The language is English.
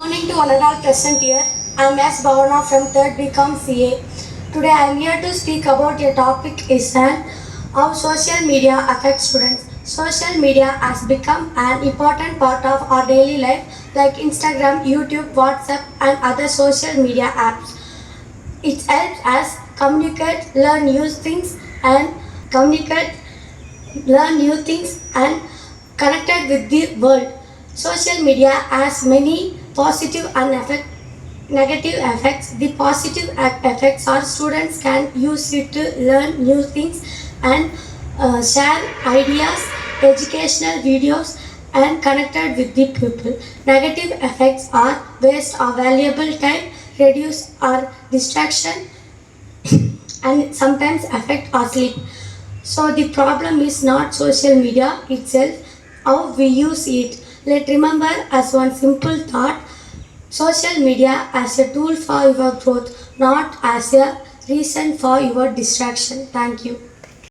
Morning to one and all present here. I am S. Bhavana from 3rd BCom CA. Today I am here to speak about a topic is how social media affects students. Social media has become an important part of our daily life like Instagram, YouTube, WhatsApp and other social media apps. It helps us communicate, and communicate, learn new things and connected with the world. Social media has many positive and negative effects. The positive effects are students can use it to learn new things and share ideas, educational videos and connected with the people. Negative effects are waste of valuable time, reduce our distraction and sometimes affect our sleep. So the problem is not social media itself, how we use it. Let remember as one simple thought, social media as a tool for your growth, not as a reason for your distraction. Thank you.